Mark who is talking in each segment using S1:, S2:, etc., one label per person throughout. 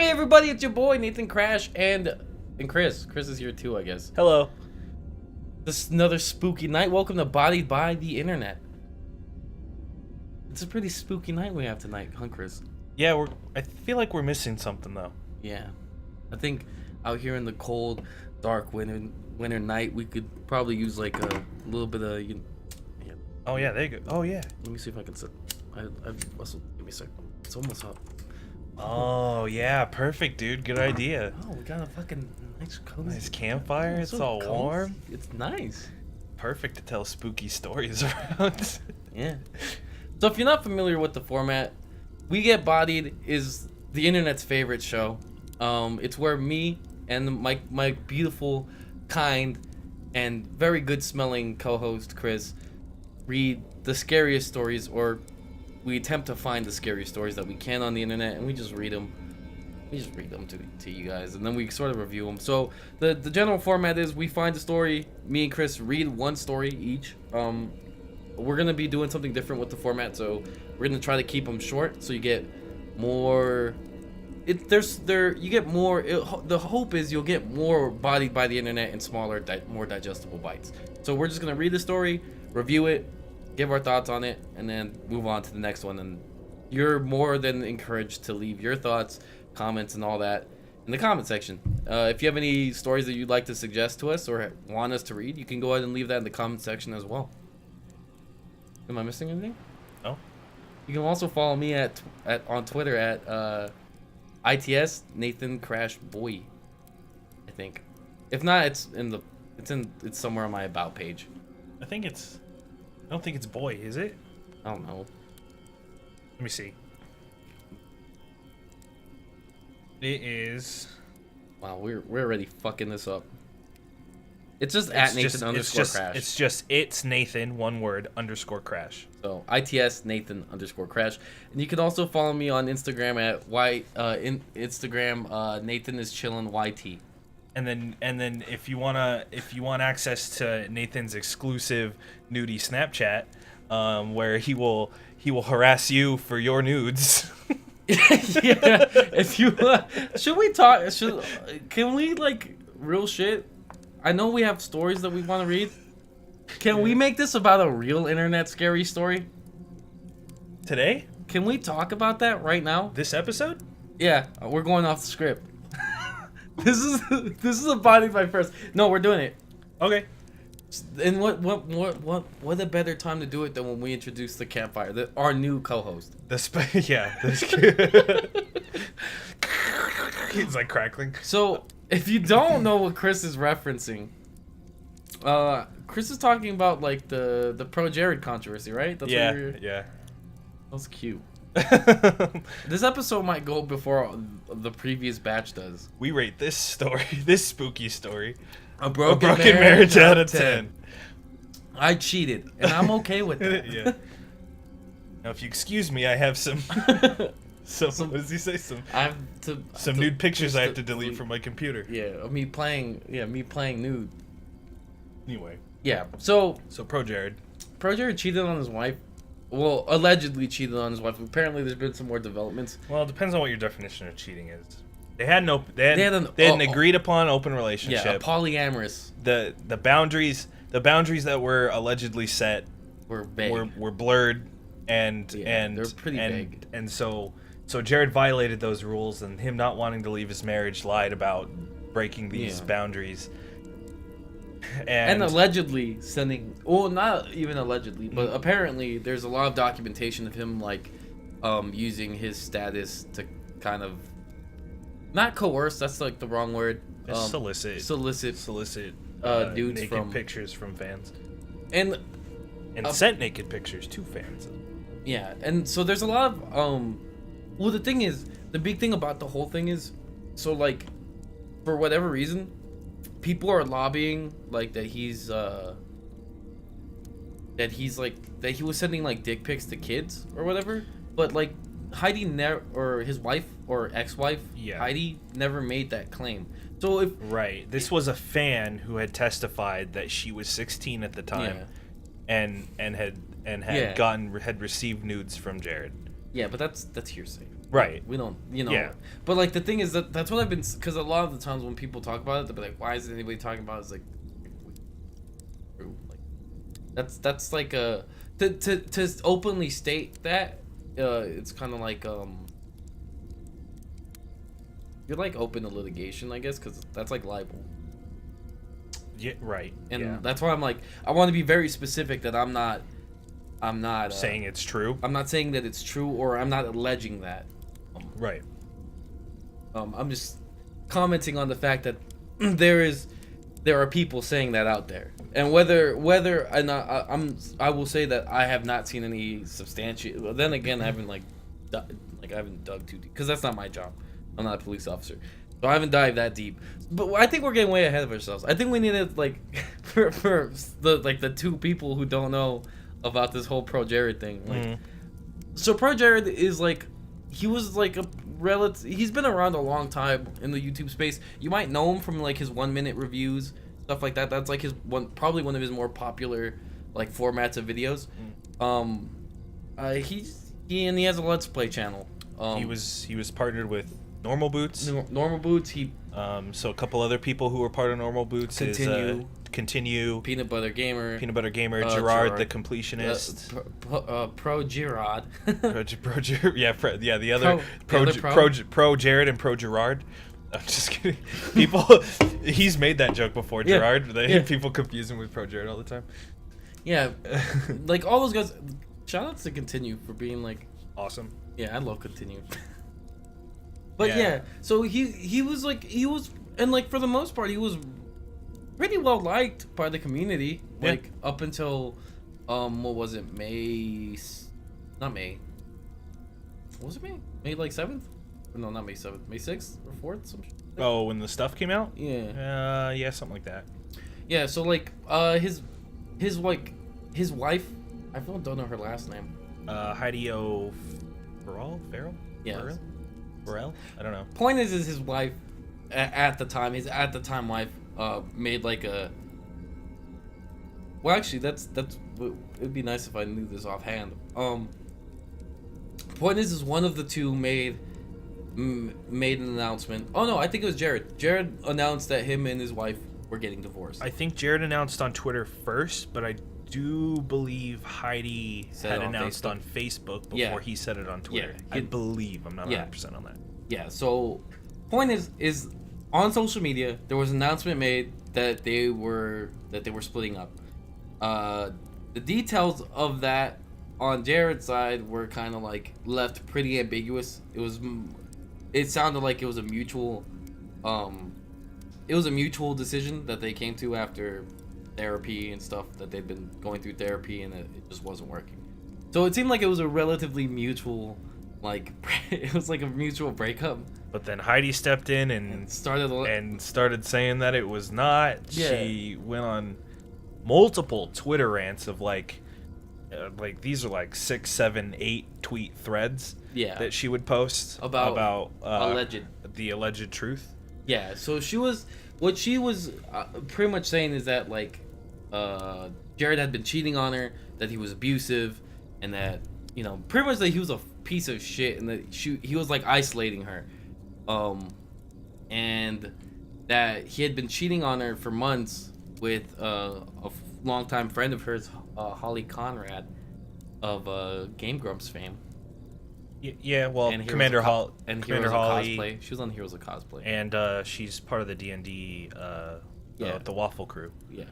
S1: Hey everybody, it's your boy Nathan Crash and Chris. Chris is here too, I guess.
S2: Hello.
S1: This is another spooky night. Welcome to Bodied by the Internet. It's a pretty spooky night we have tonight, huh, Chris?
S2: Yeah, I feel like we're missing something though.
S1: Yeah, I think out here in the cold, dark winter night, we could probably use like a little bit of. Yeah.
S2: Oh yeah, there you go. Oh yeah.
S1: Let me see if I can sit. I've muscled. Give me a sec. It's almost up.
S2: Oh yeah, perfect, dude. Good idea.
S1: Oh, we got a fucking nice cozy.
S2: Nice campfire. It's
S1: so
S2: all
S1: cozy.
S2: warm.
S1: It's nice.
S2: Perfect to tell spooky stories around.
S1: Yeah. So if you're not familiar with the format, We Get Bodied is the internet's favorite show. It's where me and my beautiful, kind, and very good smelling co-host Chris read the scariest stories, or we attempt to find the scariest stories that we can on the internet, and we just read them. We just read them to you guys, and then we sort of review them. So the general format is we find a story, me and Chris read one story each. We're gonna be doing something different with the format, so we're gonna try to keep them short, so you get more. You get more. The hope is you'll get more bodied by the internet in smaller, more digestible bites. So we're just gonna read the story, review it, give our thoughts on it, and then move on to the next one. And you're more than encouraged to leave your thoughts, comments, and all that in the comment section. If you have any stories that you'd like to suggest to us or want us to read, you can go ahead and leave that in the comment section as well. Am I missing anything?
S2: No.
S1: You can also follow me on Twitter at ITS Nathan Crash Boy. I think. If not, it's somewhere on my about page.
S2: I don't think it's boy, is it?
S1: I don't know.
S2: Let me see. It is.
S1: Wow, we're already fucking this up. It's just at Nathan underscore Crash.
S2: It's Nathan, one word, underscore Crash.
S1: So ITS Nathan underscore Crash, and you can also follow me on Instagram at Nathan is chillin' YT.
S2: And then if you want access to Nathan's exclusive nudie Snapchat, where he will harass you for your nudes.
S1: Yeah, if you should we talk? Can we like real shit? I know we have stories that we want to read. Can we make this about a real internet scary story?
S2: Today?
S1: Can we talk about that right now?
S2: This episode?
S1: Yeah, we're going off the script. This is a body by first. No, we're doing it.
S2: Okay.
S1: And what a better time to do it than when we introduce the campfire, our new co-host.
S2: He's like crackling.
S1: So if you don't know what Chris is referencing, Chris is talking about like the ProJared controversy, right? That's
S2: Yeah.
S1: That's cute. This episode might go before the previous batch does.
S2: We rate this spooky story,
S1: a broken
S2: marriage out of 10.
S1: I cheated, and I'm okay with that.
S2: Yeah. Now, if you excuse me, I have some what does he say? Some nude pictures I have to delete from my computer.
S1: Yeah, me playing nude.
S2: Anyway.
S1: Yeah. So
S2: ProJared
S1: cheated on his wife. Well, allegedly cheated on his wife. Apparently, there's been some more developments.
S2: Well, it depends on what your definition of cheating is. They had an agreed upon open relationship.
S1: Yeah, polyamorous.
S2: The boundaries that were allegedly set
S1: were vague.
S2: were blurred and
S1: they're pretty vague.
S2: And so Jared violated those rules, and him not wanting to leave his marriage lied about breaking these boundaries. And
S1: allegedly sending, well, not even allegedly, but apparently there's a lot of documentation of him like using his status to kind of not coerce, that's like the wrong word,
S2: solicit
S1: dudes
S2: naked
S1: from
S2: pictures from fans,
S1: and
S2: sent naked pictures to fans.
S1: Yeah, and so there's a lot of well, the big thing about the whole thing is, so like for whatever reason, people are lobbying like that he was sending like dick pics to kids or whatever, but like Heidi or his wife or ex-wife, Heidi never made that claim. So
S2: this was a fan who had testified that she was 16 at the time, and had received nudes from Jared.
S1: Yeah, but that's hearsay.
S2: Right.
S1: We don't, you know.
S2: Yeah.
S1: But like the thing is that's what I've been, because a lot of the times when people talk about it, they'll be like, "Why isn't anybody talking about it?" It's like, that's like a to openly state that it's kind of like you're like open to litigation, I guess, because that's like libel.
S2: Yeah, right.
S1: And that's why I'm like, I want to be very specific that I'm not
S2: saying it's true.
S1: I'm not saying that it's true, or I'm not alleging that.
S2: Right.
S1: I'm just commenting on the fact that there are people saying that out there, and whether I will say that I have not seen any substantial. Then again, I haven't I haven't dug too deep, because that's not my job. I'm not a police officer, so I haven't dived that deep. But I think we're getting way ahead of ourselves. I think we need to for the two people who don't know about this whole ProJared thing. So ProJared is he was a relative. He's been around a long time in the YouTube space. You might know him from his 1 minute reviews, stuff like that. That's his probably one of his more popular formats of videos. He has a Let's Play channel.
S2: He was partnered with Normal Boots.
S1: Normal Boots.
S2: So a couple other people who were part of Normal Boots Continue,
S1: Peanut Butter Gamer,
S2: Gerard the Completionist,
S1: ProJared,
S2: the other ProJared and ProJared. I'm just kidding. He's made that joke before, Gerard. People confuse him with ProJared all the time.
S1: Yeah, all those guys. Shout outs to Continue for being
S2: awesome.
S1: Yeah, I love Continue. But yeah, so he was and for the most part he was pretty well liked by the community. Up until what was it, not May. What was it, May 7th? No, not May 7th. May 6th or 4th?
S2: Oh, when the stuff came out?
S1: Yeah.
S2: Yeah, something like that.
S1: Yeah, so his wife, I don't know her last name.
S2: Heidi Farrell?
S1: Yeah.
S2: Farrell? I don't know.
S1: Point is his wife at the time, wife made a. Well, actually, that's it'd be nice if I knew this offhand. Point is one of the two made an announcement. Oh no, I think it was Jared. Jared announced that him and his wife were getting divorced.
S2: I think Jared announced on Twitter first, but I do believe Heidi had announced on Facebook before he said it on Twitter. Yeah, I believe. I'm not 100% on that. Yeah.
S1: So, point is on social media there was an announcement made that they were splitting up. The details of that on Jared's side were kind of left pretty ambiguous. It sounded like it was a mutual decision that they came to after therapy and stuff, that they'd been going through therapy and it just wasn't working. So it seemed like it was a relatively mutual it was a mutual breakup.
S2: But then Heidi stepped in and started saying that it was not. Yeah. She went on multiple Twitter rants of these are 6, 7, 8 tweet threads that she would post about the alleged truth.
S1: Yeah, so she was pretty much saying is that Jared had been cheating on her, that he was abusive, and that pretty much that he was a piece of shit, and that he was isolating her, and that he had been cheating on her for months with a longtime friend of hers, Holly Conrad of Game Grumps fame.
S2: Yeah, well, Commander Holly.
S1: Cosplay. She was on Heroes of Cosplay.
S2: And she's part of the D&D, the Waffle Crew.
S1: Yeah.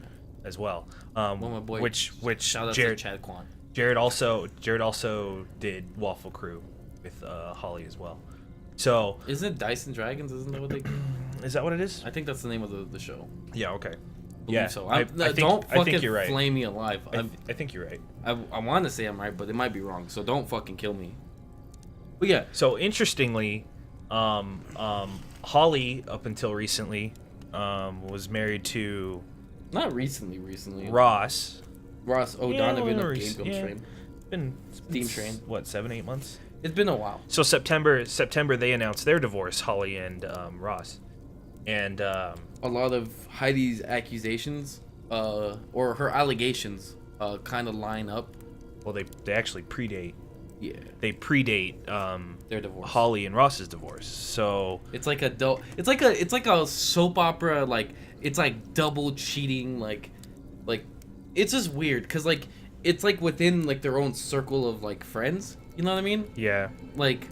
S2: As well.
S1: My boy.
S2: Which
S1: shout out
S2: Jared,
S1: to Chad Kwan.
S2: Jared also did Waffle Crew with Holly as well. So
S1: isn't it Dice and Dragons? Isn't that what they?
S2: Is that what it is?
S1: I think that's the name of the show.
S2: Yeah. Okay.
S1: So don't fucking
S2: you're right.
S1: flame me alive.
S2: I think you're right.
S1: I want to say I'm right, but it might be wrong. So don't fucking kill me. But yeah.
S2: So interestingly, Holly up until recently was married to.
S1: Not recently.
S2: Ross
S1: O'Donovan of Game Grumps fame.
S2: Been
S1: Steam Train.
S2: What, 7-8 months?
S1: It's been a while.
S2: So September they announced their divorce, Holly and Ross, and
S1: a lot of Heidi's accusations, or her allegations, kind of line up.
S2: Well, they actually predate
S1: Yeah.
S2: They predate
S1: their divorce.
S2: Holly and Ross's divorce. So
S1: it's like it's like a soap opera, like it's like double cheating, like it's just weird because like it's like within like their own circle of like friends. You know what I mean?
S2: Yeah.
S1: Like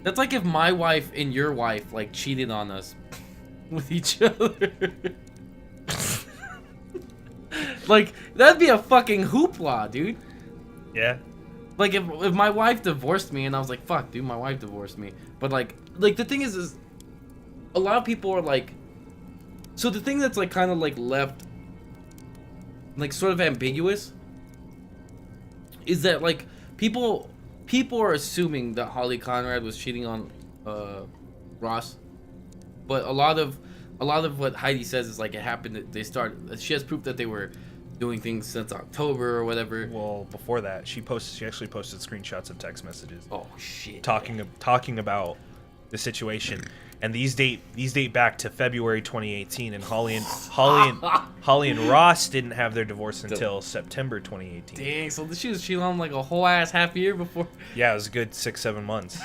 S1: that's like if my wife and your wife like cheated on us with each other. Like that'd be a fucking hoopla, dude.
S2: Yeah.
S1: Like if my wife divorced me and I was like, fuck, dude, my wife divorced me. But like the thing is a lot of people are like, so the thing that's like kind of like left like sort of ambiguous is that like people are assuming that Holly Conrad was cheating on Ross, but a lot of what Heidi says is like it happened. She has proof that they were doing things since October or whatever.
S2: Well, before that, she actually posted screenshots of text messages.
S1: Oh shit.
S2: Talking about the situation, and these date back to February 2018, and Holly and Ross didn't have their divorce until September 2018.
S1: Dang, so she was cheating on like a whole ass half year before.
S2: Yeah, it was a good 6-7 months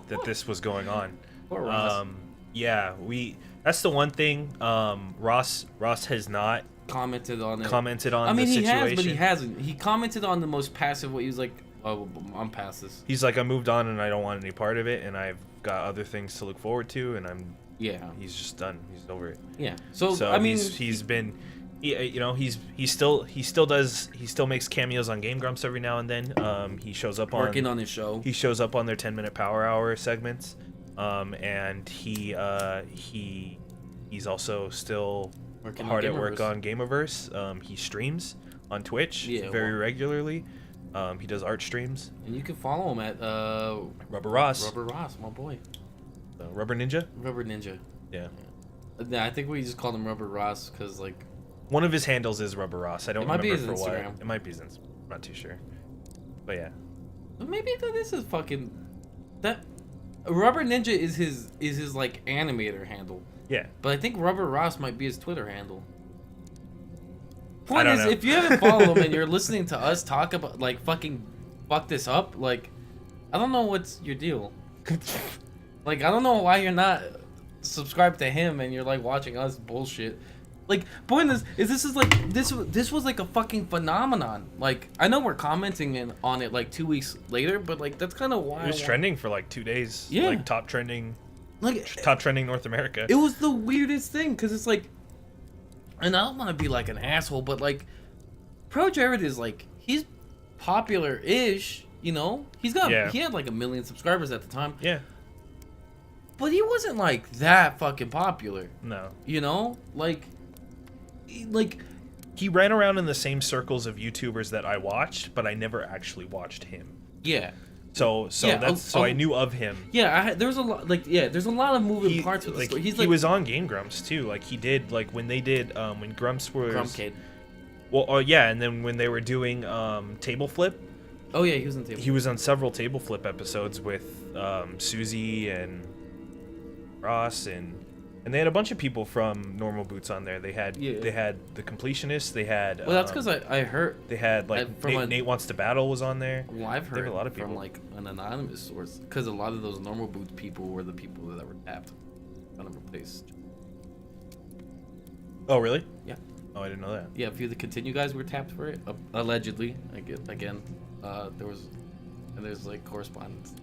S2: that this was going on.
S1: Poor Ross.
S2: Yeah, that's the one thing. Ross has not
S1: commented on it.
S2: I mean,
S1: he
S2: situation.
S1: has, but he hasn't. He commented on the most passive way. He was like, "Oh, I'm past this."
S2: He's like, "I moved on and I don't want any part of it, and I've got other things to look forward to, and I'm."
S1: Yeah.
S2: He's just done. He's over it.
S1: Yeah. So I mean,
S2: he's been, you know, he still makes cameos on Game Grumps every now and then. He shows up
S1: working on his show.
S2: He shows up on their 10-minute Power Hour segments, and he's also still
S1: working
S2: hard at work on Gameverse. He streams on Twitch very regularly. He does art streams.
S1: And you can follow him at
S2: Rubber Ross.
S1: Rubber Ross, my boy.
S2: Rubber Ninja?
S1: Rubber Ninja.
S2: Yeah.
S1: I think we just called him Rubber Ross because like
S2: one of his handles is Rubber Ross. I don't remember
S1: for
S2: what.
S1: Instagram.
S2: It might be his Instagram. I'm not too sure. But yeah.
S1: Maybe this is fucking that Rubber Ninja is his like animator handle.
S2: Yeah.
S1: But I think Rubber Ross might be his Twitter handle.
S2: I
S1: Point
S2: don't
S1: is,
S2: know.
S1: if you haven't followed him and you're listening to us talk about like fucking fuck this up, like I don't know what's your deal. Like I don't know why you're not subscribed to him and you're like watching us bullshit. Like point is this is like this was like a fucking phenomenon. Like I know we're commenting on it like 2 weeks later, but like that's kind of why
S2: it was trending for like 2 days.
S1: Yeah.
S2: Like top trending North America.
S1: It was the weirdest thing because it's like, and I don't want to be like an asshole, but like ProJared is like he's popular-ish, you know. He had like 1 million subscribers at the time.
S2: Yeah.
S1: But he wasn't like that fucking popular.
S2: No.
S1: You know, like
S2: he ran around in the same circles of YouTubers that I watched, but I never actually watched him.
S1: Yeah.
S2: So I knew of him.
S1: Yeah, there's a lot there's a lot of moving parts with the story.
S2: He was on Game Grumps too. Like he did like when they did when Grumps was
S1: Grumpkid.
S2: Well, yeah, and then when they were doing Table Flip.
S1: Oh yeah, he was on Table.
S2: He was on several Table Flip episodes with Susie and Ross and they had a bunch of people from Normal Boots on there. They had the Completionist. They had
S1: well, that's because I heard
S2: they had like Nate Wants to Battle was on there.
S1: Well, I've heard
S2: a lot of people
S1: from like an anonymous source because a lot of those Normal Boots people were the people that were tapped on a replace.
S2: Oh really?
S1: Yeah.
S2: Oh, I didn't know that.
S1: Yeah, a few of the Continue guys were tapped for it allegedly. Again, there's like correspondence.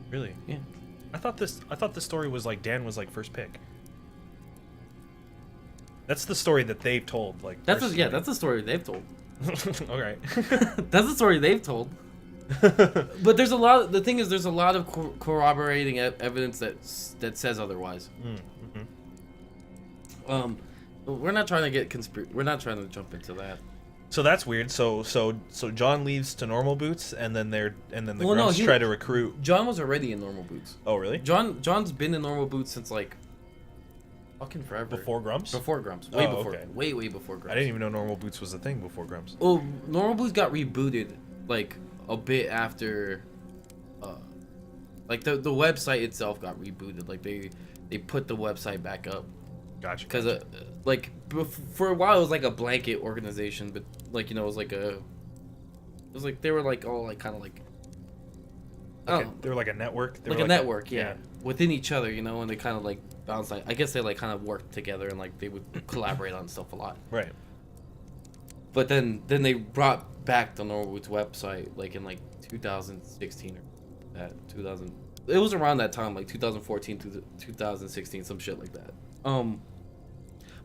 S2: Really?
S1: Yeah.
S2: I thought the story was like Dan was like first pick. That's the story that they've told. Like
S1: that's the story they've told.
S2: All right.
S1: That's the story they've told. But there's a lot. The thing is, there's a lot of corroborating evidence that says otherwise.
S2: Mm-hmm.
S1: We're not trying to get We're not trying to jump into that.
S2: So that's weird. So John leaves to Normal Boots, and then the Grumps try to recruit.
S1: John was already in Normal Boots.
S2: Oh really?
S1: John's been in Normal Boots since like fucking forever.
S2: Before Grumps?
S1: Before Grumps. Way before.
S2: Okay.
S1: Way before Grumps.
S2: I didn't even know Normal Boots was a thing before Grumps.
S1: Well, Normal Boots got rebooted like a bit after. Like the website itself got rebooted. Like they put the website back up.
S2: Gotcha.
S1: Because for a while it was like a blanket organization, but like it was like was like they were like all like kind of like.
S2: They were like a network.
S1: Like a network, yeah, within each other, you know, and they kind of like bounced. Like, I guess they like kind of worked together and like they would collaborate on stuff a lot.
S2: Right.
S1: But then they brought back the Norwood's website like in like 2016 or that 2000. It was around that time, like 2014 to 2016, some shit like that.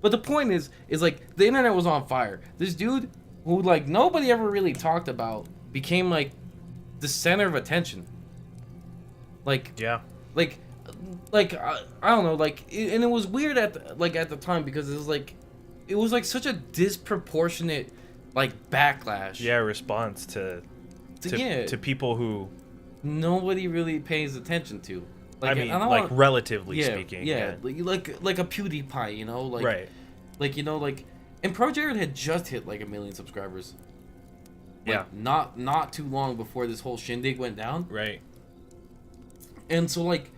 S1: But the point is like the internet was on fire. This dude who like nobody ever really talked about became like the center of attention. Like
S2: yeah,
S1: like I don't know, like and it was weird at the time because it was like such a disproportionate like backlash.
S2: Yeah, response to people who
S1: nobody really pays attention to. Like,
S2: I mean, like relatively
S1: yeah,
S2: speaking.
S1: Yeah, like a PewDiePie, you know, like
S2: right.
S1: Like, you know, like, and ProJared had just hit like 1 million subscribers. Like,
S2: yeah.
S1: Not too long before this whole shindig went down.
S2: Right.
S1: And so like,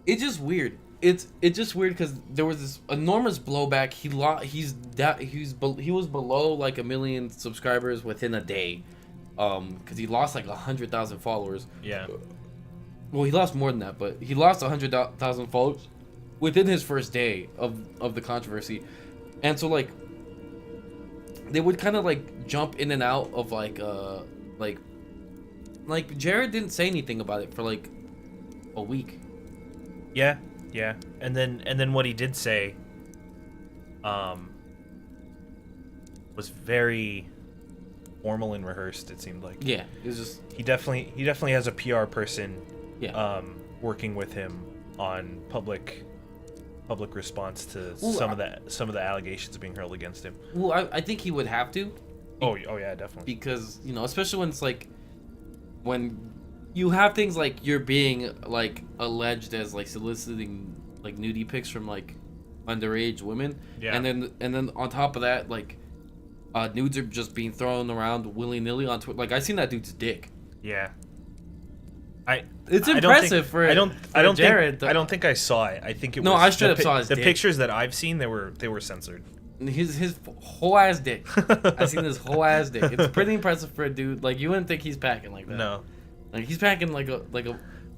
S1: it's just weird. It's just weird because there was this enormous blowback. He was below like 1 million subscribers within a day, because he lost like 100,000 followers.
S2: Yeah.
S1: Well, he lost more than that, but he lost 100,000 followers within his first day of the controversy, and so like, they would kind of like jump in and out of like Jared didn't say anything about it for like a week.
S2: Yeah. Yeah, and then what he did say, was very formal and rehearsed. It seemed like.
S1: Yeah, it was just.
S2: He definitely has a PR person.
S1: Yeah.
S2: Working with him on public response to some of the allegations being hurled against him.
S1: Well, I think he would have to.
S2: Oh yeah, definitely.
S1: Because, you know, especially when it's like, when you have things like you're being like alleged as like soliciting like nudie pics from like underage women,
S2: yeah,
S1: and then on top of that, like nudes are just being thrown around willy nilly on Twitter. Like, I seen that dude's dick.
S2: Yeah.
S1: It's impressive
S2: I don't
S1: Jared.
S2: I don't think I saw it. I think it
S1: no,
S2: was
S1: I straight up saw his
S2: the
S1: dick.
S2: pictures that I've seen. They were censored.
S1: His whole ass dick. I seen his whole ass dick. It's pretty impressive for a dude. Like, you wouldn't think he's packing like that.
S2: No.
S1: Like, he's packing like a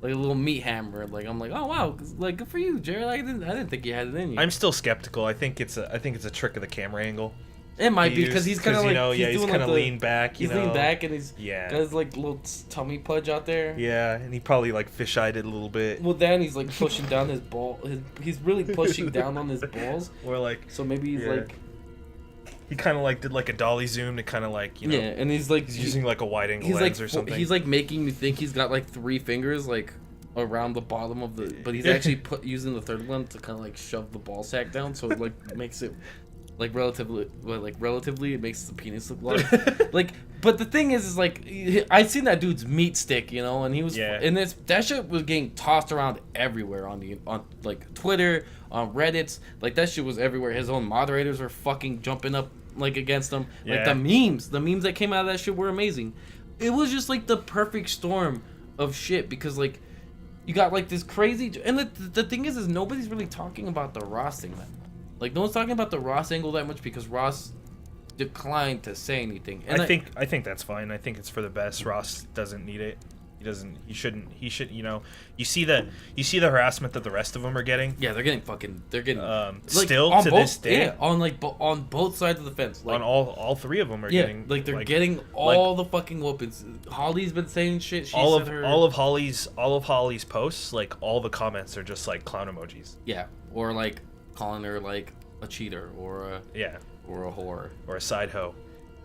S1: little meat hammer. Like, I'm like, oh wow, like, good for you, Jared. I didn't think you had it in you.
S2: I'm still skeptical. I think it's a trick of the camera angle.
S1: It might be because he's kind of like,
S2: you know, he's kind of leaned back.
S1: He's leaned back and he's
S2: got
S1: his like little tummy pudge out there.
S2: Yeah, and he probably like fish-eyed it a little bit.
S1: Well, then he's like pushing down his ball. He's really pushing down on his balls.
S2: Or like,
S1: so maybe he's like.
S2: He kind of like did like a dolly zoom to kind of like, you know.
S1: Yeah, and he's like
S2: using like a wide angle lens or something.
S1: He's like making me think he's got like 3 fingers like around the bottom of the, but he's actually using the third one to kind of like shove the ball sack down, so it like makes it like relatively it makes the penis look large. Like, but the thing is like, I seen that dude's meat stick, you know, and he was and that shit was getting tossed around everywhere on like Twitter, on Reddits, like that shit was everywhere. His own moderators were fucking jumping up like against him. Like the memes that came out of that shit were amazing. It was just like the perfect storm of shit, because like you got like this crazy, and the thing is nobody's really talking about the Ross thing that much. Like, no one's talking about the Ross angle that much because Ross declined to say anything. And
S2: I think that's fine. I think it's for the best. Ross doesn't need it. He should, you know, you see the harassment that the rest of them are getting.
S1: Yeah, they're getting like,
S2: still to this day.
S1: Yeah, on both sides of the fence. Like,
S2: on all 3 of them are getting,
S1: like, they're getting all the fucking whoopings. Holly's been saying shit.
S2: All of Holly's posts, like all the comments are just like clown emojis.
S1: Yeah, or like calling her like a cheater or a whore
S2: or a side hoe.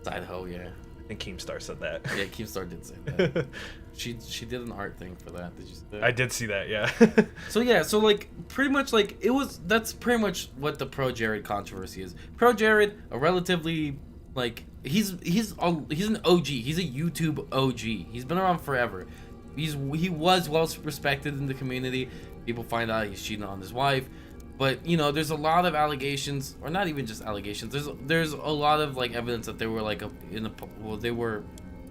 S1: Yeah.
S2: I think Keemstar said that.
S1: Yeah, Keemstar did say that. She did an art thing for that. Did you see that?
S2: I did see that, yeah.
S1: So like pretty much like that's pretty much what the ProJared controversy is. ProJared, a relatively like he's an OG. He's a YouTube OG. He's been around forever. He was well respected in the community. People find out he's cheating on his wife. But, you know, there's a lot of allegations, or not even just allegations. There's a lot of like evidence that they were like they were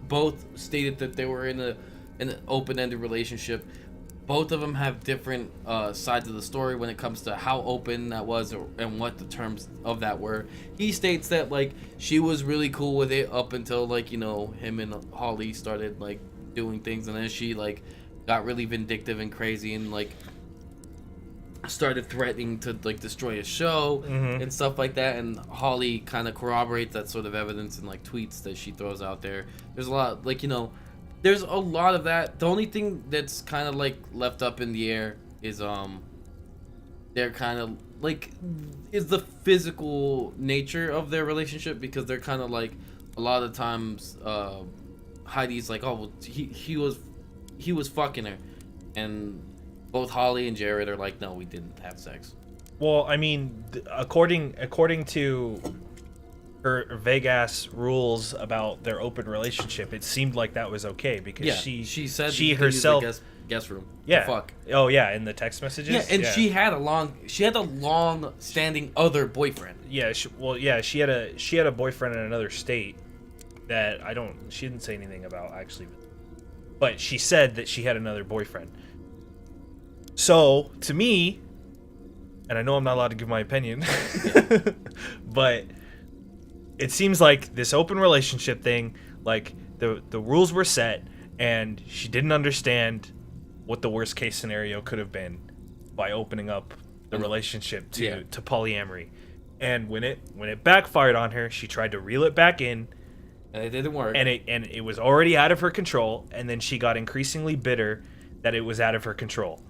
S1: both stated that they were in an open-ended relationship. both of them have different sides of the story when it comes to how open that was and what the terms of that were. He states that like she was really cool with it up until like, you know, him and Holly started like doing things, and then she like got really vindictive and crazy and like started threatening to like destroy a show and stuff like that. And Holly kind of corroborates that sort of evidence in like tweets that she throws out there. There's a lot, like, you know, there's a lot of that. The only thing that's kind of like left up in the air is they're kind of like is the physical nature of their relationship, because they're kind of like a lot of times Heidi's like, oh well, he was fucking her, and both Holly and Jared are like, no, we didn't have sex.
S2: Well, I mean, according to her vague ass rules about their open relationship, it seemed like that was okay, because she said she herself
S1: use the guest room.
S2: Yeah.
S1: Fuck.
S2: Oh yeah, in the text messages.
S1: Yeah, and she had a long standing other boyfriend.
S2: Yeah. She had a boyfriend in another state that she didn't say anything about actually, but she said that she had another boyfriend. So, to me, and I know I'm not allowed to give my opinion, but it seems like this open relationship thing, like the rules were set, and she didn't understand what the worst case scenario could have been by opening up the relationship to polyamory. And when it backfired on her, she tried to reel it back in,
S1: and it didn't work.
S2: And it was already out of her control, and then she got increasingly bitter that it was out of her control.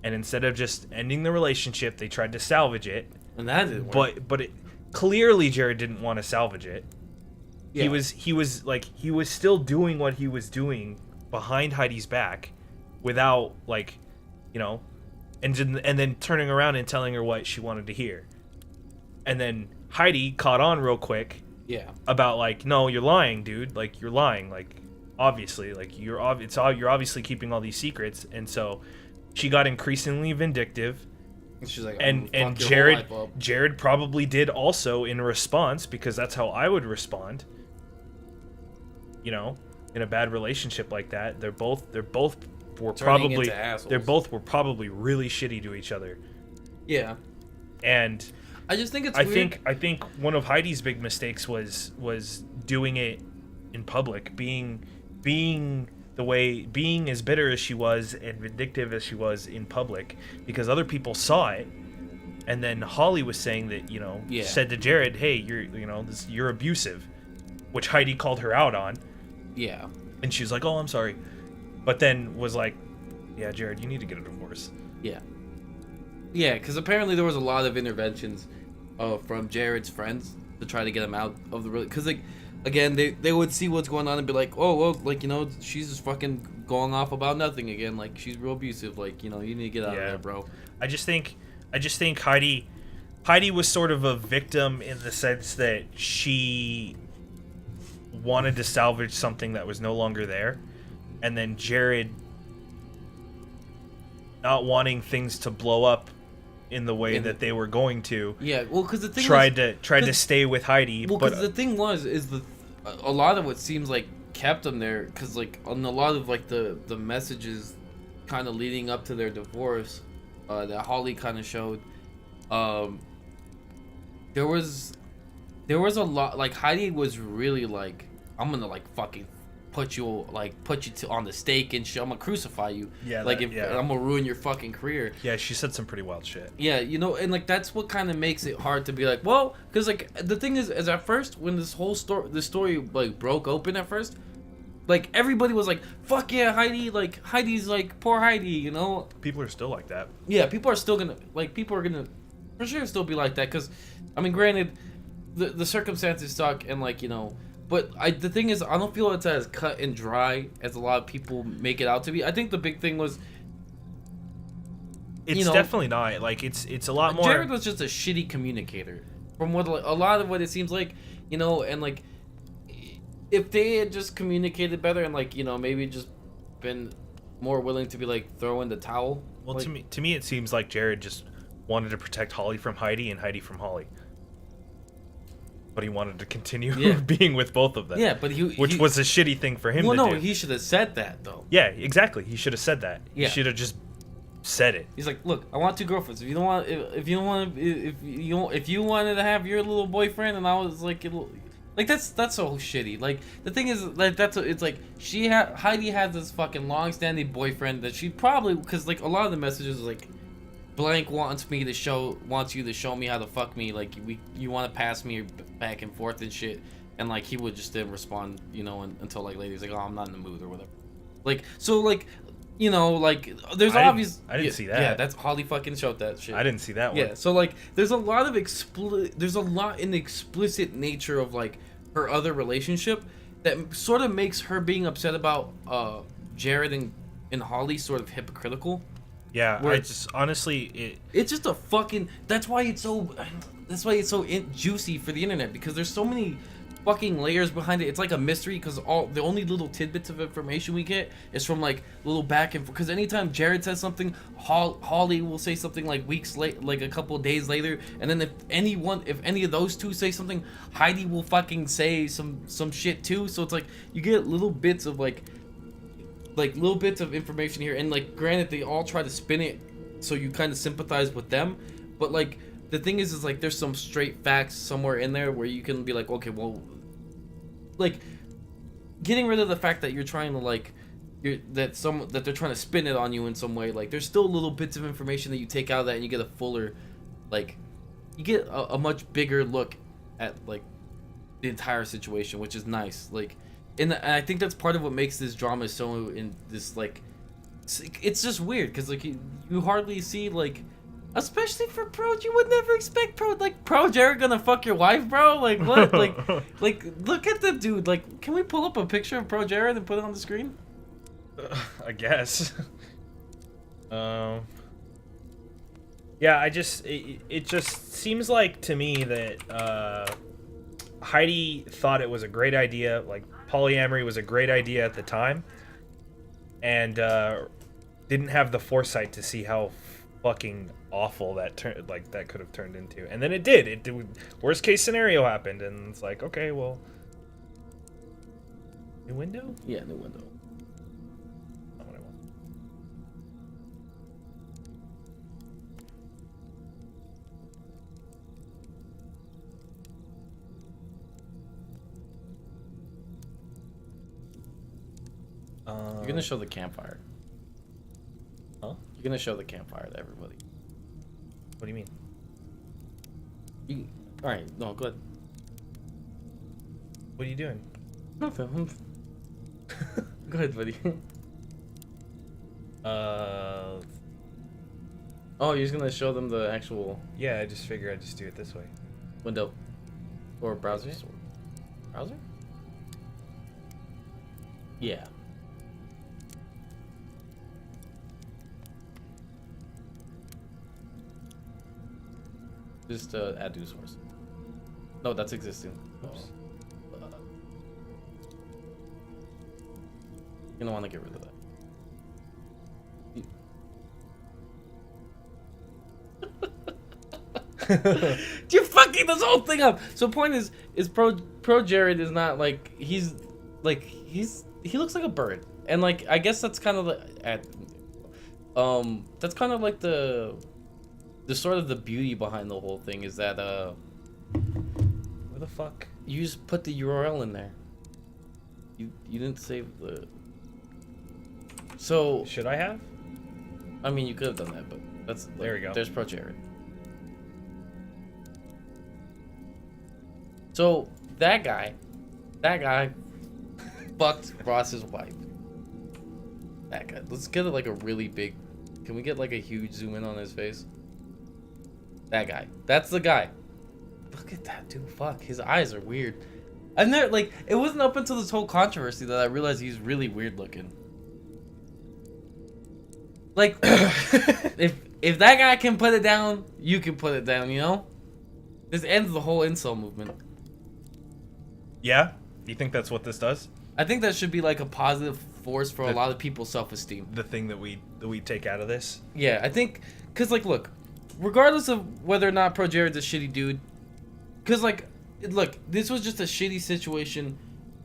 S2: And instead of just ending the relationship, they tried to salvage it.
S1: And that didn't work.
S2: But clearly Jared didn't want to salvage it. Yeah. He was still doing what he was doing behind Heidi's back, without like, you know, and then turning around and telling her what she wanted to hear. And then Heidi caught on real quick.
S1: Yeah. About
S2: like, no, you're lying, dude. Like, you're lying. Like, obviously, like you're obviously keeping all these secrets. And so she got increasingly vindictive.
S1: She's like,
S2: and Jared probably did also in response, because that's how I would respond. You know, in a bad relationship like that, they both were probably really shitty to each other. Yeah. And
S1: I just think it's weird.
S2: I think one of Heidi's big mistakes was doing it in public, being as bitter as she was and vindictive as she was in public, because other people saw it. And then Holly was saying that, you know, said to Jared, hey, you're abusive, which Heidi called her out on.
S1: Yeah.
S2: And she's like, oh, I'm sorry. But then was like, yeah, Jared, you need to get a divorce.
S1: Yeah. Yeah, because apparently there was a lot of interventions from Jared's friends to try to get him out of the because like, again, they would see what's going on and be like, oh, well, like, you know, she's just fucking going off about nothing again. Like, she's real abusive. Like, you know, you need to get out of there, bro.
S2: I just think Heidi was sort of a victim in the sense that she wanted to salvage something that was no longer there. And then Jared, not wanting things to blow up in the way that they were going to.
S1: Yeah, well, because the thing
S2: tried to stay with Heidi.
S1: Well, because the thing is a lot of what seems like kept them there, because like on a lot of like the messages kind of leading up to their divorce that Holly kind of showed, there was a lot, like Heidi was really like, I'm gonna like fucking put you on the stake and shit. I'm gonna crucify you. Yeah, like I'm gonna ruin your fucking career.
S2: Yeah, she said some pretty wild shit.
S1: Yeah, you know, and like that's what kind of makes it hard to be like, well, because like the thing is at first when this story like broke open at first, like everybody was like, fuck yeah, Heidi, like Heidi's like poor Heidi, you know. People
S2: are still like that.
S1: Yeah, people are gonna for sure still be like that, because I mean, granted, the circumstances suck, and like, you know. But the thing is, I don't feel it's as cut and dry as a lot of people make it out to be. I think the big thing was,
S2: it's definitely not. Like, it's a lot more.
S1: Jared was just a shitty communicator, from what a lot of what it seems like, you know. And like, if they had just communicated better and like, you know, maybe just been more willing to be like throw in the towel.
S2: Well,
S1: like,
S2: to me, it seems like Jared just wanted to protect Holly from Heidi and Heidi from Holly. But he wanted to continue being with both of them.
S1: Yeah, but
S2: which was a shitty thing for him to do.
S1: Well, no, he should have said that, though.
S2: Yeah, exactly. He should have said that. Yeah. He should have just said it.
S1: He's like, look, I want 2 girlfriends. If you don't want, if you wanted to have your little boyfriend, and I was like, like that's so shitty. Like the thing is, like it's like Heidi has this fucking long-standing boyfriend that she probably, because like a lot of the messages is like, blank wants you to show me how to fuck me. Like you want to pass me back and forth and shit. And like he would just didn't respond, you know, until like later. He's like, oh, I'm not in the mood or whatever. Like so like. You know, like there's obvious.
S2: I didn't see that.
S1: Yeah, that's Holly fucking showed that shit.
S2: I didn't see that one.
S1: Yeah, so like there's a lot in the explicit nature of like her other relationship that sort of makes her being upset about Jared and Holly sort of hypocritical.
S2: Yeah, I just honestly
S1: it's just a fucking that's why it's so juicy for the internet, because there's so many fucking layers behind it. It's like a mystery, because the only little tidbits of information we get is from like little back and forth. Because anytime Jared says something, Holly will say something like weeks late, like a couple of days later, and then if any of those two say something, Heidi will fucking say some shit too. So it's like you get little bits of like little bits of information here, and like granted they all try to spin it so you kind of sympathize with them, but like the thing is like there's some straight facts somewhere in there where you can be like, okay, well, like getting rid of the fact that you're trying to like that they're trying to spin it on you in some way. Like there's still little bits of information that you take out of that, and you get a fuller, like you get a much bigger look at like the entire situation, which is nice. Like, and I think that's part of what makes this drama so in this like it's just weird, because like you hardly see like. Especially for Pro, you would never expect ProJared gonna fuck your wife, bro. Like what? like look at the dude. Like, can we pull up a picture of ProJared and put it on the screen?
S2: I guess. Yeah, it just seems like to me that Heidi thought it was a great idea. Like polyamory was a great idea at the time, and didn't have the foresight to see how fucking awful that could have turned into. And then it did. Worst case scenario happened, and it's like, okay, well, new window?
S1: Yeah, new window.
S2: Not what I want.
S1: You're gonna show the campfire.
S2: Huh?
S1: You're gonna show the campfire to everybody.
S2: What do you mean?
S1: Alright, no, go ahead.
S2: What are you doing?
S1: Nothing. Go ahead, buddy.
S2: Oh,
S1: you're just gonna show them the actual...
S2: Yeah, I just figured I'd just do it this way.
S1: Window. Or browser? Browser? Yeah. Just add new source. No, that's existing. Oops. You're gonna want to get rid of that. You're fucking this whole thing up. So point is ProJared is not like he looks like a bird, and like I guess that's kind of that's kind of like the sort of the beauty behind the whole thing is that
S2: where the fuck?
S1: You just put the URL in there. You didn't save the. So
S2: should I have?
S1: I mean, you could have done that, but that's like,
S2: there we go.
S1: There's ProJared. So that guy fucked Ross's wife. That guy. Let's get like a really big. Can we get like a huge zoom in on his face? That guy. That's the guy. Look at that dude. Fuck. His eyes are weird. I've never like. It wasn't up until this whole controversy that I realized he's really weird looking. Like, if that guy can put it down, you can put it down. You know. This ends the whole incel movement.
S2: Yeah? You think that's what this does?
S1: I think that should be like a positive force for a lot of people's self-esteem.
S2: The thing that we take out of this?
S1: Yeah, I think, cause like, look, regardless of whether or not ProJared's a shitty dude, cause like, look, this was just a shitty situation,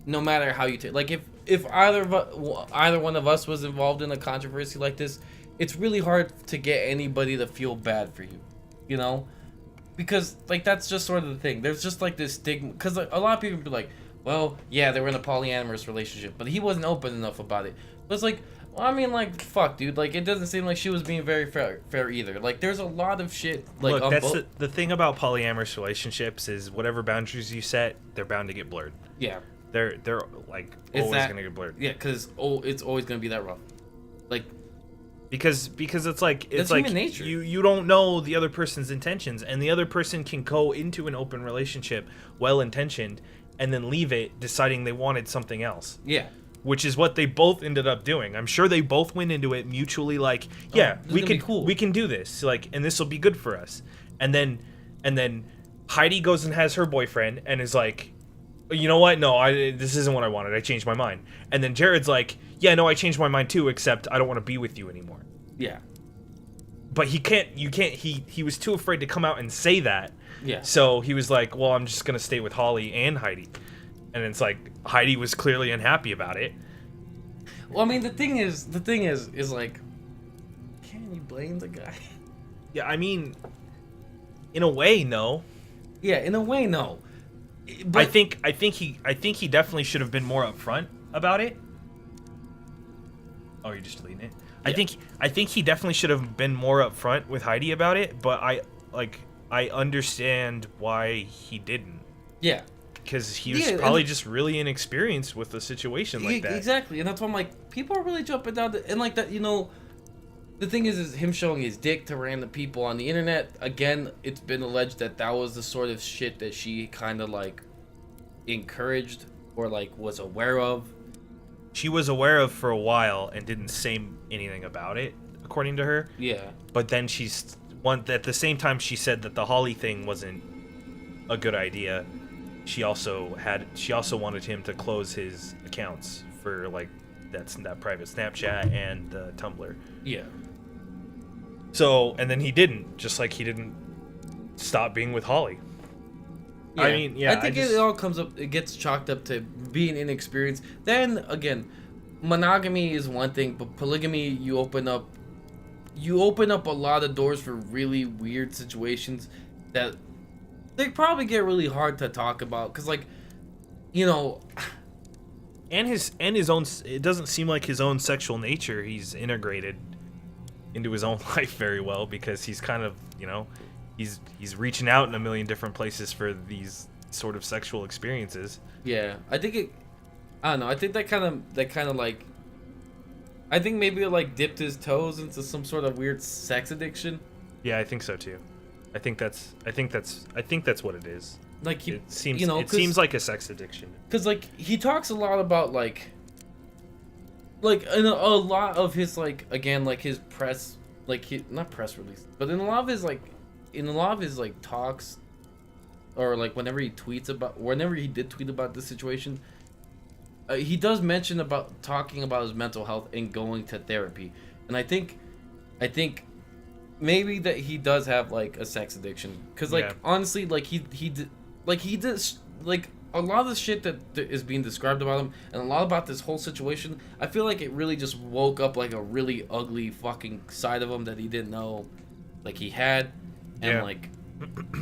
S1: no matter how you take. Like, if either one of us was involved in a controversy like this, it's really hard to get anybody to feel bad for you, you know, because like that's just sort of the thing. There's just like this stigma, because like, a lot of people be like, well, yeah, they were in a polyamorous relationship, but he wasn't open enough about it. But it's like, well, I mean, like, fuck, dude. Like, it doesn't seem like she was being very fair either. Like, there's a lot of shit. Like,
S2: look, that's the thing about polyamorous relationships is whatever boundaries you set, they're bound to get blurred.
S1: Yeah.
S2: They're like always gonna get blurred.
S1: Yeah, because it's always gonna be that rough. Like,
S2: because it's like
S1: human nature.
S2: You don't know the other person's intentions, and the other person can go into an open relationship well intentioned and then leave it deciding they wanted something else.
S1: Yeah.
S2: Which is what they both ended up doing. I'm sure they both went into it mutually like, yeah, we can do this, like, and this will be good for us. And then Heidi goes and has her boyfriend and is like, you know what? No, this isn't what I wanted. I changed my mind. And then Jared's like, yeah, no, I changed my mind too, except I don't want to be with you anymore.
S1: Yeah.
S2: But he was too afraid to come out and say that.
S1: Yeah.
S2: So he was like, well, I'm just going to stay with Holly and Heidi. And it's like Heidi was clearly unhappy about it.
S1: Well, I mean, the thing is like, can you blame the guy?
S2: Yeah, I mean, in a way, no.
S1: Yeah, in a way, no. But
S2: I think he definitely should have been more upfront about it. Oh, you're just deleting it. Yeah. I think he definitely should have been more upfront with Heidi about it. But I understand why he didn't.
S1: Yeah.
S2: Because he was probably just really inexperienced with a situation like that.
S1: Exactly, and that's why I'm like, people are really jumping down and like that, you know. The thing is him showing his dick to random people on the internet. Again, it's been alleged that was the sort of shit that she kind of like encouraged or like was aware of.
S2: She was aware of for a while and didn't say anything about it, according to her.
S1: Yeah.
S2: But then at the same time she said that the Holly thing wasn't a good idea. She also wanted him to close his accounts for like that private Snapchat and the Tumblr.
S1: Yeah.
S2: So, and then he didn't, just like he didn't stop being with Holly.
S1: Yeah.
S2: I mean, yeah.
S1: I think it all comes up, it gets chalked up to being inexperienced. Then again, monogamy is one thing, but polygamy, you open up a lot of doors for really weird situations that they probably get really hard to talk about, because like, you know,
S2: and his own, it doesn't seem like his own sexual nature he's integrated into his own life very well, because he's kind of, you know, he's reaching out in a million different places for these sort of sexual experiences.
S1: Yeah, I don't know, I think that kind of like, I think maybe it like dipped his toes into some sort of weird sex addiction.
S2: Yeah, I think so too. I think that's what it is.
S1: Like
S2: it seems like a sex addiction.
S1: Cause like he talks a lot about like in a lot of his like, again, like his press, like not press release, but in a lot of his like talks, or like whenever he did tweet about this situation, he does mention about talking about his mental health and going to therapy, and I think maybe that he does have like a sex addiction, because like, honestly, like he did like a lot of the shit that is being described about him and a lot about this whole situation, I feel like it really just woke up like a really ugly fucking side of him that he didn't know like he had. And like,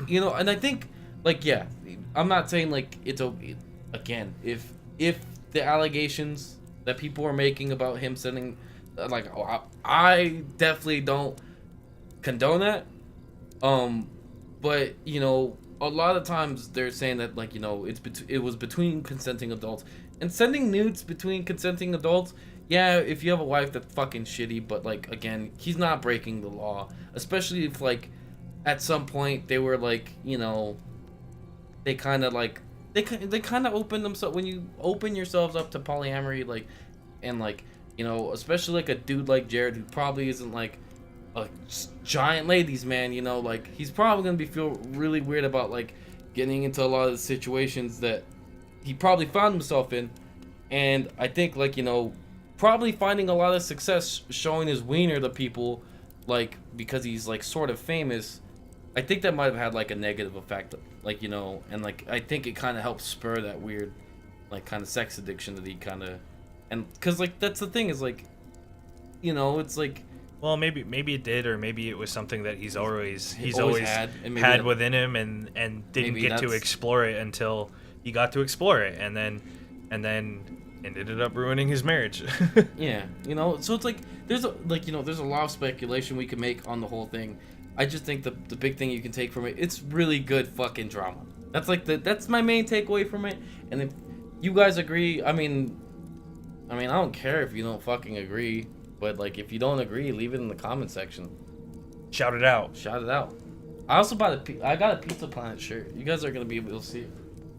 S1: you know, and I think like, yeah, I'm not saying like it's okay. Again, if the allegations that people are making about him sending, like, I definitely don't condone that, but you know, a lot of times they're saying that, like, you know, it was between consenting adults, and sending nudes between consenting adults, yeah, if you have a wife, that's fucking shitty, but like, again, he's not breaking the law, especially if like at some point they were like, you know, they kind of like they kind of open themselves, when you open yourselves up to polyamory, like, and like, you know, especially like a dude like Jared, who probably isn't like a giant ladies man, you know, like, he's probably gonna feel really weird about like getting into a lot of the situations that he probably found himself in. And I think, like, you know, probably finding a lot of success showing his wiener to people, like, because he's like sort of famous, I think that might have had like a negative effect, like, you know, and like I think it kind of helped spur that weird like kind of sex addiction that he kind of, and because like that's the thing, is like, you know, it's like,
S2: Well, maybe it did, or maybe it was something that he's always
S1: had
S2: within him, and didn't get to explore it until he got to explore it, and then ended up ruining his marriage.
S1: Yeah, you know, so it's like there's a lot of speculation we can make on the whole thing. I just think the big thing you can take from it, it's really good fucking drama. That's my main takeaway from it. And if you guys agree, I mean I don't care if you don't fucking agree, but like if you don't agree, leave it in the comment section.
S2: Shout it out.
S1: Shout it out. I also got a Pizza Planet shirt. You guys are gonna be able to see it.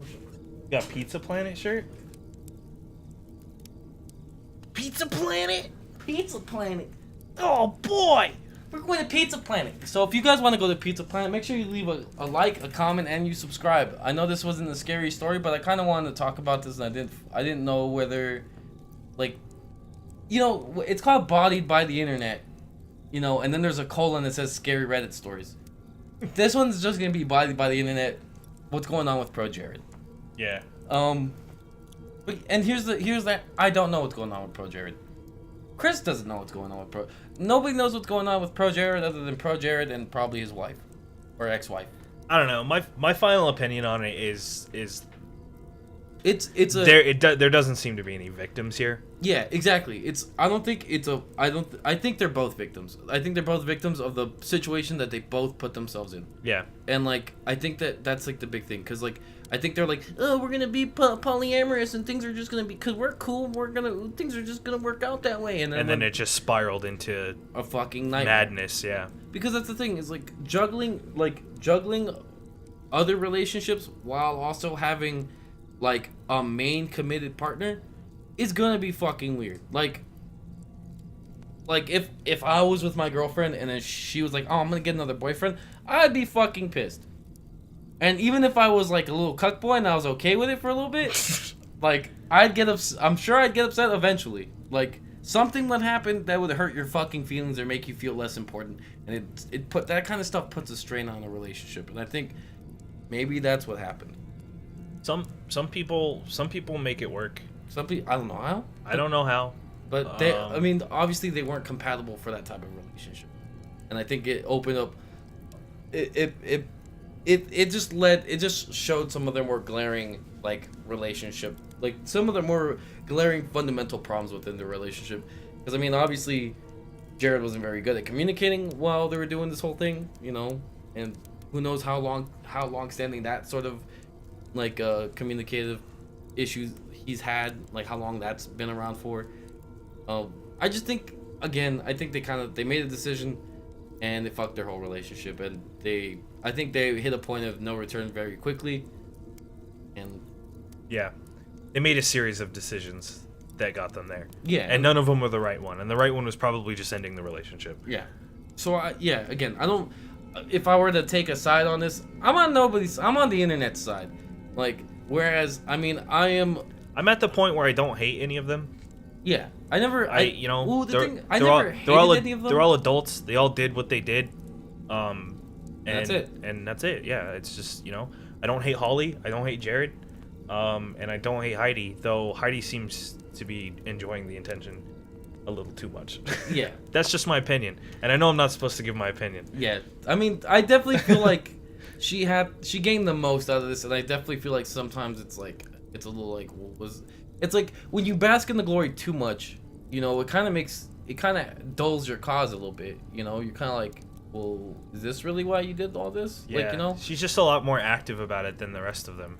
S2: You got a Pizza Planet shirt?
S1: Pizza Planet? Pizza Planet. Oh boy! We're going to Pizza Planet. So if you guys want to go to Pizza Planet, make sure you leave a like, a comment, and you subscribe. I know this wasn't a scary story, but I kind of wanted to talk about this, and I didn't know whether, like, you know, it's called Bodied by the Internet, you know, and then there's a colon that says scary Reddit stories. This one's just gonna be Bodied by the Internet. What's going on with ProJared?
S2: Yeah.
S1: And here's that I don't know what's going on with ProJared. Chris doesn't know what's going on with Nobody knows what's going on with ProJared other than ProJared and probably his wife or ex-wife.
S2: I don't know. My final opinion on it is there doesn't seem to be any victims here.
S1: Yeah, exactly. I think they're both victims. I think they're both victims of the situation that they both put themselves in.
S2: Yeah.
S1: And like I think that's like the big thing, cuz like I think they're like, oh, we're gonna be polyamorous and things are just gonna be, cause we're cool. Things are just gonna work out that way. And then
S2: it just spiraled into
S1: a fucking nightmare.
S2: Madness. Yeah.
S1: Because that's the thing, is like juggling other relationships while also having like a main committed partner is gonna be fucking weird. Like if I was with my girlfriend and then she was like, oh, I'm gonna get another boyfriend, I'd be fucking pissed. And even if I was like a little cuck boy and I was okay with it for a little bit, like I'm sure I'd get upset eventually. Like something would happen that would hurt your fucking feelings or make you feel less important, and that kind of stuff puts a strain on a relationship. And I think maybe that's what happened.
S2: Some people make it work.
S1: Some people, I don't know how.
S2: I don't know how.
S1: But obviously they weren't compatible for that type of relationship, and I think it opened up. It just showed some of their more glaring like relationship, like some of the more glaring fundamental problems within the relationship. Because I mean, obviously, Jared wasn't very good at communicating while they were doing this whole thing, you know, and who knows how long standing that sort of like communicative issues he's had, like how long that's been around for. I just think they made a decision and they fucked their whole relationship, and I think they hit a point of no return very quickly. And
S2: yeah, they made a series of decisions that got them there.
S1: Yeah,
S2: and none of them were the right one, and the right one was probably just ending the relationship.
S1: Yeah. So again, I don't. If I were to take a side on this, I'm on the internet side. Like, whereas I'm
S2: at the point where I don't hate any of them.
S1: Yeah, I never hated any of them.
S2: They're all adults. They all did what they did. And
S1: that's it.
S2: And that's it. Yeah, it's just, you know, I don't hate Holly. I don't hate Jared. And I don't hate Heidi, though Heidi seems to be enjoying the attention a little too much.
S1: Yeah.
S2: That's just my opinion. And I know I'm not supposed to give my opinion.
S1: Yeah. I mean, I definitely feel like she gained the most out of this, and I definitely feel like sometimes it's a little like, it's like when you bask in the glory too much, you know, it kind of dulls your cause a little bit, you know. You're kind of like, well, is this really why you did all this?
S2: Yeah,
S1: like, you know,
S2: she's just a lot more active about it than the rest of them.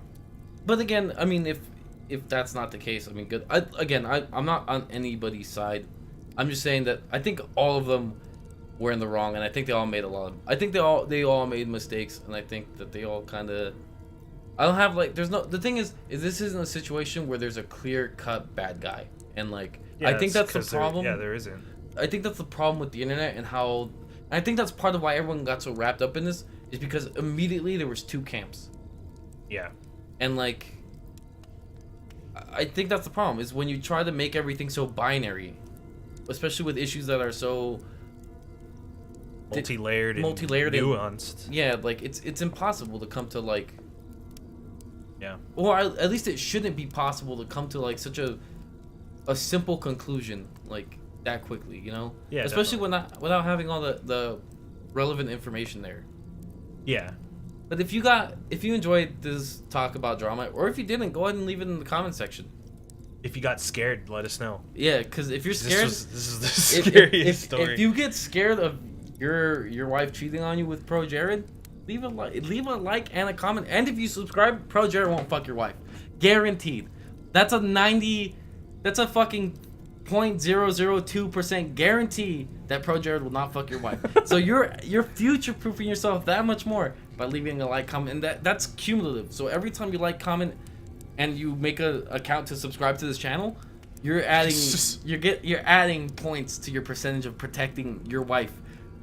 S1: But again, I mean, if that's not the case, I mean, good. I'm not on anybody's side. I'm just saying that I think all of them were in the wrong, and I think they all made they all made mistakes, and I think that they all kind of. I don't have like. The thing is this isn't a situation where there's a clear-cut bad guy, and like,
S2: yeah,
S1: I think that's the problem.
S2: There isn't.
S1: I think that's the problem with the internet and how. I think that's part of why everyone got so wrapped up in this, is because immediately there was two camps.
S2: Yeah.
S1: And like, I think that's the problem, is when you try to make everything so binary, especially with issues that are so
S2: multi-layered and nuanced.
S1: Yeah, like it's impossible to come to like.
S2: Yeah.
S1: Or at least it shouldn't be possible to come to like such a simple conclusion. Like, that quickly, you know?
S2: Yeah,
S1: especially without having all the relevant information there.
S2: Yeah.
S1: But if you enjoyed this talk about drama, or if you didn't, go ahead and leave it in the comment section.
S2: If you got scared, let us know.
S1: Yeah, because if you're scared,
S2: this is the scariest story.
S1: If you get scared of your wife cheating on you with ProJared, leave a like and a comment. And if you subscribe, ProJared won't fuck your wife, guaranteed. That's a fucking 0.002% guarantee that ProJared will not fuck your wife. So you're future proofing yourself that much more by leaving a like, comment, and that's cumulative. So every time you like, comment, and you make a account to subscribe to this channel, you're adding points to your percentage of protecting your wife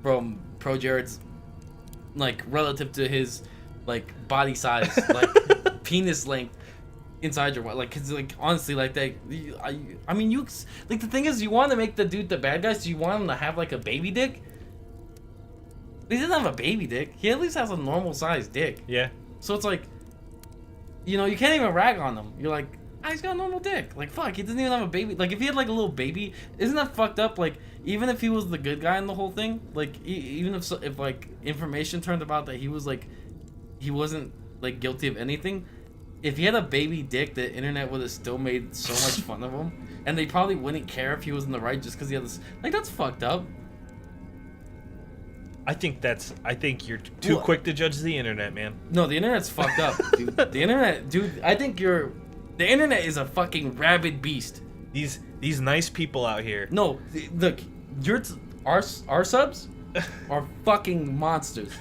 S1: from ProJared's, like, relative to his, like, body size, like penis length inside your wife. Like, cause like honestly, like that. I mean, you like the thing is, you want to make the dude the bad guy, so you want him to have like a baby dick. But he doesn't have a baby dick. He at least has a normal sized dick.
S2: Yeah.
S1: So it's like, you know, you can't even rag on him. You're like, he's got a normal dick. Like, fuck, he doesn't even have a baby. Like, if he had, like, a little baby, isn't that fucked up? Like, even if he was the good guy in the whole thing, like, even if like, information turned about that he was, like, he wasn't, like, guilty of anything, if he had a baby dick, the internet would have still made so much fun of him. And they probably wouldn't care if he was in the right just because he had this. Like, that's fucked up.
S2: I think you're too quick to judge the internet, man.
S1: No, the internet's fucked up, dude. The internet, dude, I think the internet is a fucking rabid beast.
S2: These nice people out here.
S1: No, look, our subs are fucking monsters.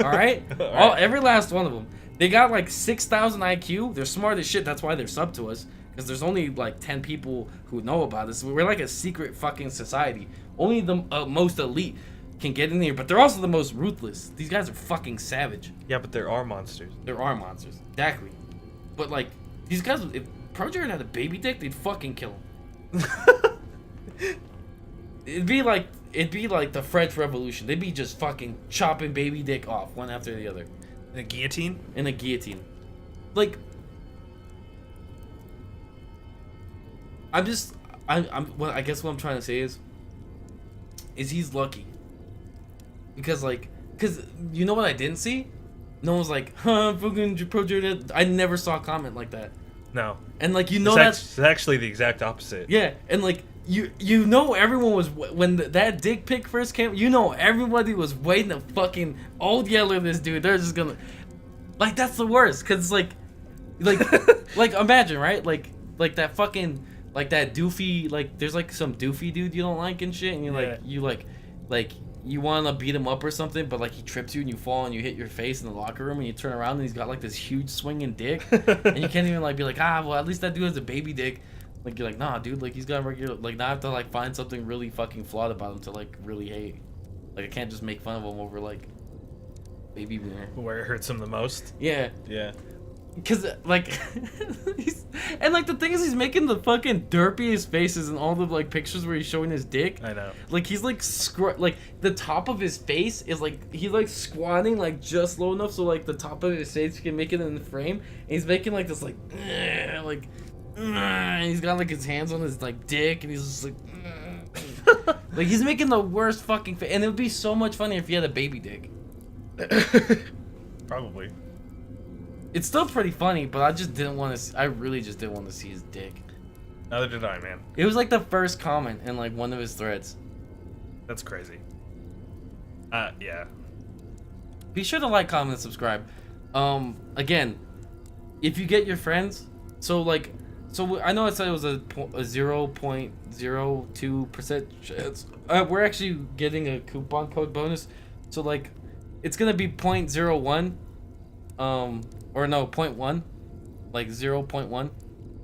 S1: All right? Every last one of them. They got like 6,000 IQ. They're smart as shit. That's why they're sub to us. Because there's only like 10 people who know about us. We're like a secret fucking society. Only the most elite can get in here, but they're also the most ruthless. These guys are fucking savage.
S2: Yeah, but there are monsters.
S1: There are monsters, exactly. But like, these guys, if ProJared had a baby dick, they'd fucking kill him. It'd be like the French Revolution. They'd be just fucking chopping baby dick off one after the other.
S2: In a guillotine?
S1: In a guillotine. Like, I guess what I'm trying to say is he's lucky. Because you know what I didn't see? No one was like, fucking ProJared. I never saw a comment like that.
S2: No.
S1: And like, you know,
S2: it's actually the exact opposite.
S1: Yeah, and like, you know, everyone was, when that dick pic first came, you know, everybody was waiting to fucking old yeller this dude. They're just gonna, like, that's the worst. Cause like like imagine, right? Like that fucking, like that doofy, like there's like some doofy dude you don't like and shit, and you want to beat him up or something, but like he trips you and you fall and you hit your face in the locker room and you turn around and he's got like this huge swinging dick and you can't even like be like, well, at least that dude has a baby dick. Like, you're like, nah, dude, like he's got regular, like, now I have to like find something really fucking flawed about him to like really hate. Like, I can't just make fun of him over like baby bear.
S2: Where it hurts him the most.
S1: Yeah.
S2: Yeah.
S1: Cause like, and like the thing is, he's making the fucking derpiest faces in all the like pictures where he's showing his dick.
S2: I know.
S1: Like he's like like the top of his face is like, he's like squatting like just low enough so like the top of his face can make it in the frame. And he's making like this and he's got like his hands on his like dick and he's just like like he's making the worst fucking face. And it would be so much funnier if he had a baby dick.
S2: Probably.
S1: It's still pretty funny, but I just didn't want to. I really just didn't want to see his dick.
S2: Neither did I, man.
S1: It was like the first comment in like one of his threads.
S2: That's crazy. Yeah.
S1: Be sure to like, comment, and subscribe. Again, if you get your friends, so I know I said it was a 0.02% chance. We're actually getting a coupon code bonus, so like, it's gonna be 0.01. Or no, 0.1, like 0.1.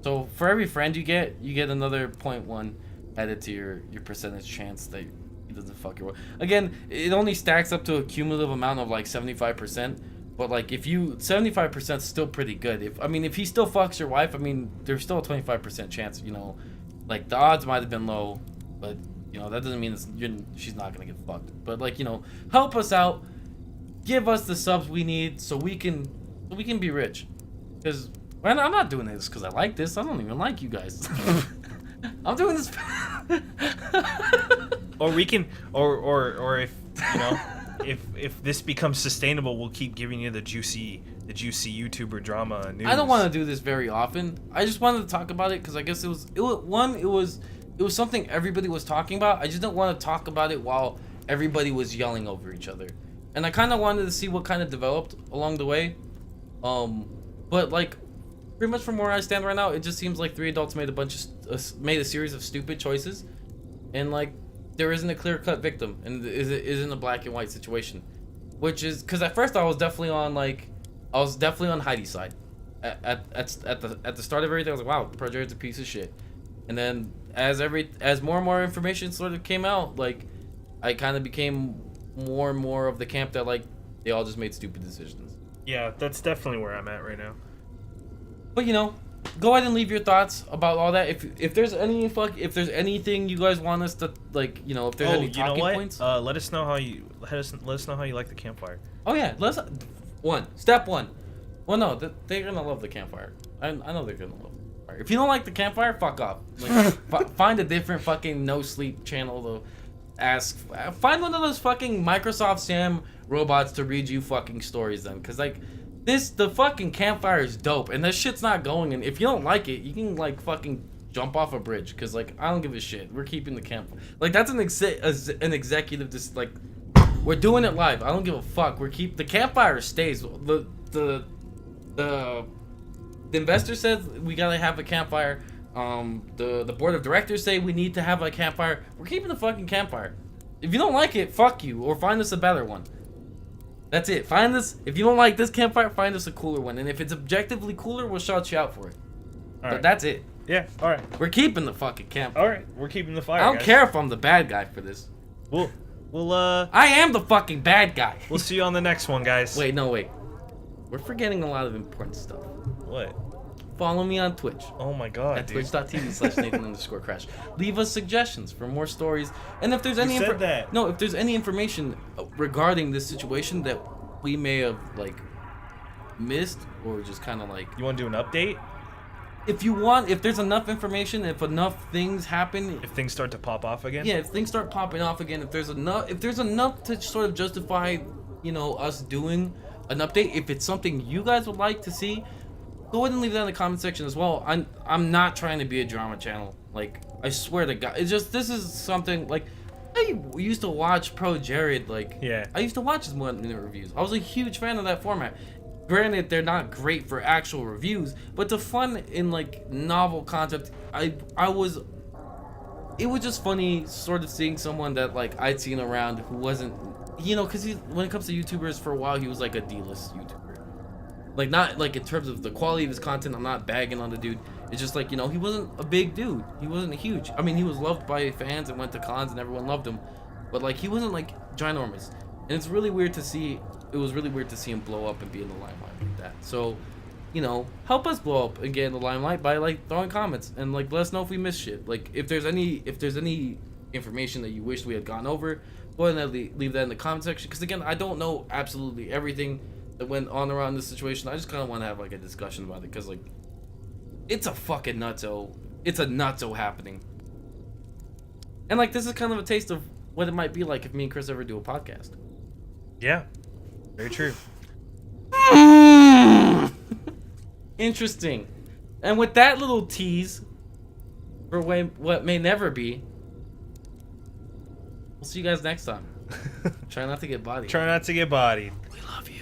S1: So for every friend you get another 0.1 added to your percentage chance that he doesn't fuck your wife. Again, it only stacks up to a cumulative amount of like 75%. But like, if 75% is still pretty good. If he still fucks your wife, there's still a 25% chance. You know, like the odds might have been low, but you know that doesn't mean she's not gonna get fucked. But like, you know, help us out. Give us the subs we need so we can be rich. Because I'm not doing this because I like this. I don't even like you guys. I'm doing this.
S2: Or we can, or if you know, if this becomes sustainable, we'll keep giving you the juicy YouTuber drama news.
S1: I don't want to do this very often. I just wanted to talk about it because I guess it was something everybody was talking about. I just don't want to talk about it while everybody was yelling over each other, and I kind of wanted to see what kind of developed along the way. But like, pretty much from where I stand right now, it just seems like 3 adults made a series of stupid choices, and like there isn't a clear-cut victim, and it isn't a black and white situation, which is because at first I was definitely on Heidi's side. At the start of everything, I was like, wow, ProJared's a piece of shit, and then as more and more information sort of came out, like I kind of became more and more of the camp that like they all just made stupid decisions.
S2: Yeah, that's definitely where I'm at right now.
S1: But you know, go ahead and leave your thoughts about all that. If there's anything you guys want us to like, you know, if there's any talking points.
S2: Let us know how you like the campfire.
S1: Oh yeah, step one. Well, no, they're gonna love the campfire. I know they're gonna love the campfire. If you don't like the campfire, fuck off. Like, find a different fucking no sleep channel to ask. Find one of those fucking Microsoft Sam robots to read you fucking stories then, cause like the fucking campfire is dope, and this shit's not going. And if you don't like it, you can like fucking jump off a bridge, cause like I don't give a shit. We're keeping the campfire. Like that's an executive just like we're doing it live. I don't give a fuck. The campfire stays. The investor says we gotta have a campfire. The board of directors say we need to have a campfire. We're keeping the fucking campfire. If you don't like it, fuck you, or find us a better one. That's it. If you don't like this campfire, find us a cooler one. And if it's objectively cooler, we'll shout you out for it. But that's it.
S2: Yeah, alright.
S1: We're keeping the fucking campfire.
S2: Alright, we're keeping the fire,
S1: I don't care if I'm the bad guy for this.
S2: We'll
S1: I am the fucking bad guy.
S2: We'll see you on the next one, guys.
S1: Wait. We're forgetting a lot of important stuff.
S2: What?
S1: Follow me on Twitch.
S2: Oh my god,
S1: at twitch.tv/Nathan_Crash. Leave us suggestions for more stories. And if there's any if there's any information regarding this situation that we may have like missed or just kind of like,
S2: you want to do an update?
S1: If there's enough information, if enough things happen,
S2: if things start to pop off again.
S1: Yeah, if things start popping off again, if there's enough to sort of justify, you know, us doing an update, if it's something you guys would like to see, go ahead and leave that in the comment section as well. I'm not trying to be a drama channel. Like, I swear to God, this is something like I used to watch ProJared. Like,
S2: yeah, I
S1: used to watch his 1 minute reviews. I was a huge fan of that format. Granted, they're not great for actual reviews, but the fun in like novel concept, it was just funny sort of seeing someone that like I'd seen around who wasn't, you know, because when it comes to YouTubers, for a while he was like a D-list YouTuber. Like, not like in terms of the quality of his content, I'm not bagging on the dude. It's just like, you know, he wasn't a big dude. He wasn't huge. I mean, he was loved by fans and went to cons and everyone loved him, but like he wasn't like ginormous. And it's really weird to see. It was really weird to see him blow up and be in the limelight like that. So, you know, help us blow up and get in the limelight by like throwing comments and like let us know if we missed shit. Like if there's any information that you wish we had gone over, go ahead and leave that in the comment section. Because again, I don't know absolutely everything that went on around this situation. I just kind of want to have like a discussion about it because like it's a fucking nutso. It's a nutso happening. And like this is kind of a taste of what it might be like if me and Chris ever do a podcast.
S2: Yeah, very true.
S1: Interesting. And with that little tease for what may never be, we'll see you guys next time. Try not to get bodied.
S2: Try not to get bodied.
S1: We love you.